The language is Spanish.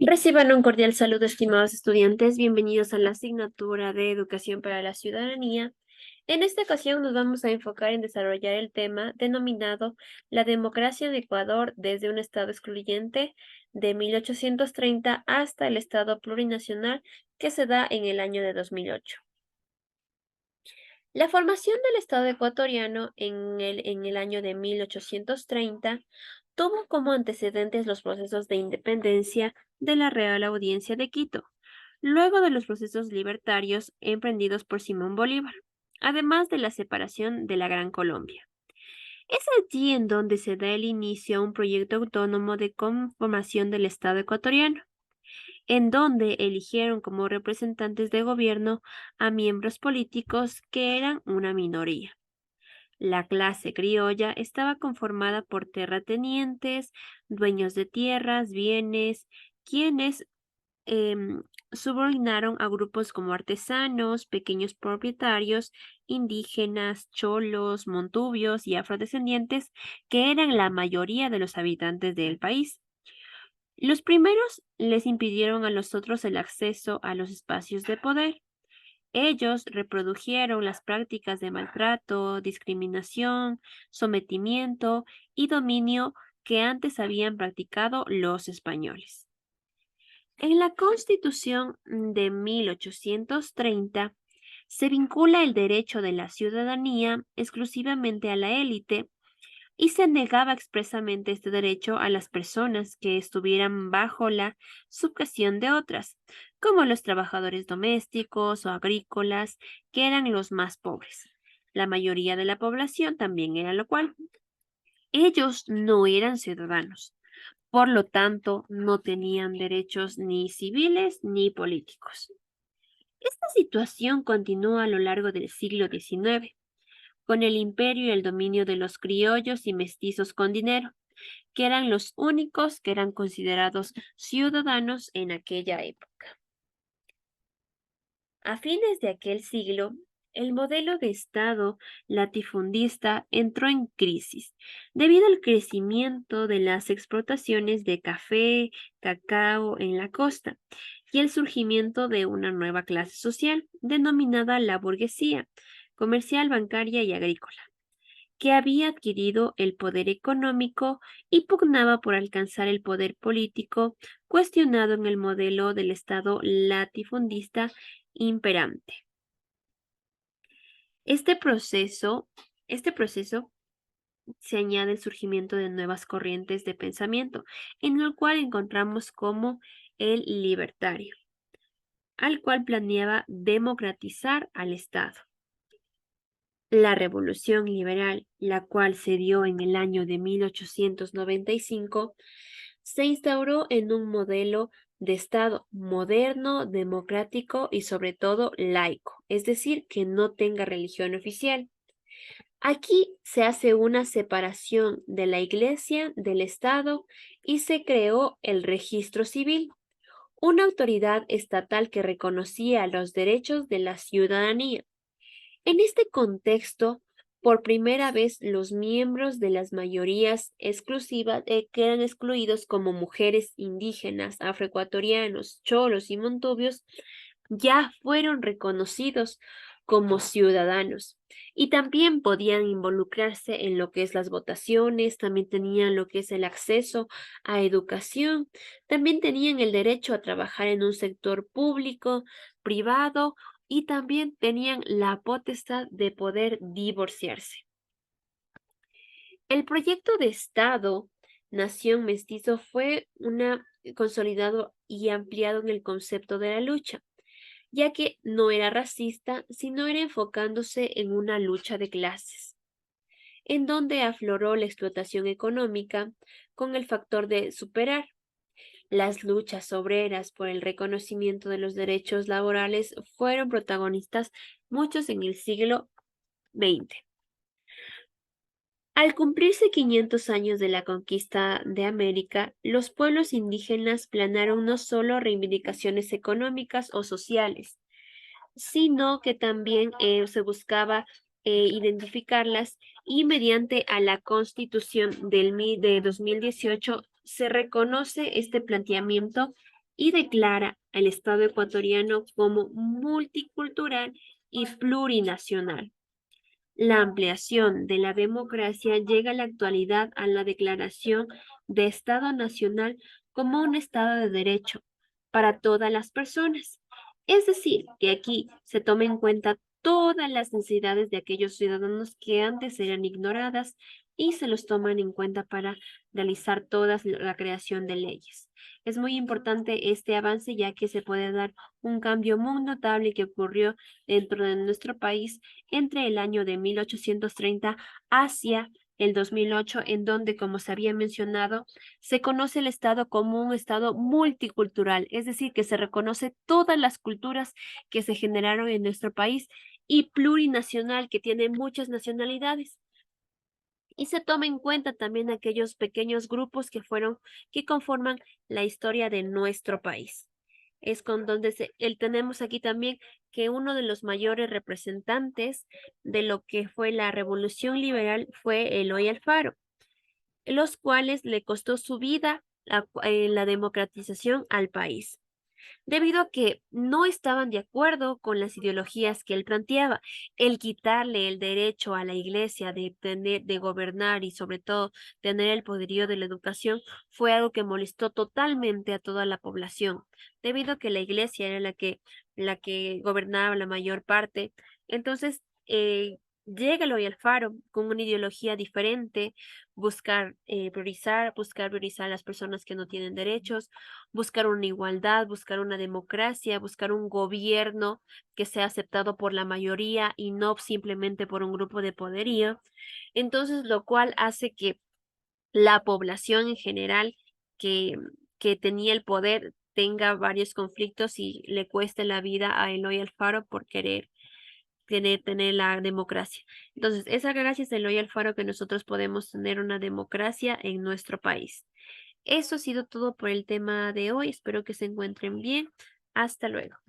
Reciban un cordial saludo, estimados estudiantes. Bienvenidos a la asignatura de Educación para la Ciudadanía. En esta ocasión nos vamos a enfocar en desarrollar el tema denominado La democracia en Ecuador desde un Estado excluyente de 1830 hasta el Estado plurinacional que se da en el año de 2008. La formación del Estado ecuatoriano en el año de 1830 tuvo como antecedentes los procesos de independencia de la Real Audiencia de Quito, luego de los procesos libertarios emprendidos por Simón Bolívar, además de la separación de la Gran Colombia. Es allí en donde se da el inicio a un proyecto autónomo de conformación del Estado ecuatoriano, en donde eligieron como representantes de gobierno a miembros políticos que eran una minoría. La clase criolla estaba conformada por terratenientes, dueños de tierras, bienes, quienes em, subordinaron a grupos como artesanos, pequeños propietarios, indígenas, cholos, montubios y afrodescendientes, que eran la mayoría de los habitantes del país. Los primeros les impidieron a los otros el acceso a los espacios de poder. Ellos reprodujeron las prácticas de maltrato, discriminación, sometimiento y dominio que antes habían practicado los españoles. En la Constitución de 1830 se vincula el derecho de la ciudadanía exclusivamente a la élite y se negaba expresamente este derecho a las personas que estuvieran bajo la subjeción de otras, como los trabajadores domésticos o agrícolas, que eran los más pobres. La mayoría de la población también era lo cual. Ellos no eran ciudadanos, por lo tanto, no tenían derechos ni civiles ni políticos. Esta situación continuó a lo largo del siglo XIX, con el imperio y el dominio de los criollos y mestizos con dinero, que eran los únicos que eran considerados ciudadanos en aquella época. A fines de aquel siglo, el modelo de Estado latifundista entró en crisis debido al crecimiento de las explotaciones de café, cacao en la costa y el surgimiento de una nueva clase social denominada la burguesía, comercial, bancaria y agrícola, que había adquirido el poder económico y pugnaba por alcanzar el poder político, cuestionado en el modelo del Estado latifundista imperante. Este proceso, este proceso se añade el surgimiento de nuevas corrientes de pensamiento, en el cual encontramos como el libertario, al cual planeaba democratizar al Estado. La Revolución Liberal, la cual se dio en el año de 1895, se instauró en un modelo de Estado moderno, democrático y sobre todo laico, es decir, que no tenga religión oficial. Aquí se hace una separación de la Iglesia del Estado y se creó el registro civil, una autoridad estatal que reconocía los derechos de la ciudadanía. En este contexto, por primera vez los miembros de las mayorías exclusivas que eran excluidos como mujeres indígenas, afroecuatorianos, cholos y montubios, ya fueron reconocidos como ciudadanos y también podían involucrarse en lo que es las votaciones, también tenían lo que es el acceso a educación, también tenían el derecho a trabajar en un sector público, privado y también tenían la potestad de poder divorciarse. El proyecto de Estado Nación Mestizo fue consolidado y ampliado en el concepto de la lucha, ya que no era racista, sino era enfocándose en una lucha de clases, en donde afloró la explotación económica con el factor de superar. Las luchas obreras por el reconocimiento de los derechos laborales fueron protagonistas muchos en el siglo XX. Al cumplirse 500 años de la conquista de América, los pueblos indígenas planearon no solo reivindicaciones económicas o sociales, sino que también se buscaba identificarlas y mediante a la Constitución de 2018 se reconoce este planteamiento y declara al Estado ecuatoriano como multicultural y plurinacional. La ampliación de la democracia llega a la actualidad a la declaración de Estado Nacional como un Estado de derecho para todas las personas. Es decir, que aquí se toma en cuenta todas las necesidades de aquellos ciudadanos que antes eran ignoradas y se los toman en cuenta para realizar toda la creación de leyes. Es muy importante este avance ya que se puede dar un cambio muy notable que ocurrió dentro de nuestro país entre el año de 1830 hacia el 2008, en donde, como se había mencionado, se conoce el Estado como un Estado multicultural, es decir, que se reconoce todas las culturas que se generaron en nuestro país y plurinacional, que tiene muchas nacionalidades. Y se toma en cuenta también aquellos pequeños grupos que conforman la historia de nuestro país. Es con donde tenemos aquí también que uno de los mayores representantes de lo que fue la revolución liberal fue Eloy Alfaro, los cuales le costó su vida la democratización al país debido a que no estaban de acuerdo con las ideologías que él planteaba. El quitarle el derecho a la iglesia de tener, de gobernar y sobre todo tener el poderío de la educación fue algo que molestó totalmente a toda la población, debido a que la iglesia era la que gobernaba la mayor parte. Entonces, llega Eloy Alfaro con una ideología diferente, buscar priorizar a las personas que no tienen derechos, buscar una igualdad, buscar una democracia, buscar un gobierno que sea aceptado por la mayoría y no simplemente por un grupo de poderío. Entonces, lo cual hace que la población en general que, que tenía el poder tenga varios conflictos y le cueste la vida a Eloy Alfaro por querer tener la democracia. Entonces, es gracias a Eloy Alfaro que nosotros podemos tener una democracia en nuestro país. Eso ha sido todo por el tema de hoy. Espero que se encuentren bien. Hasta luego.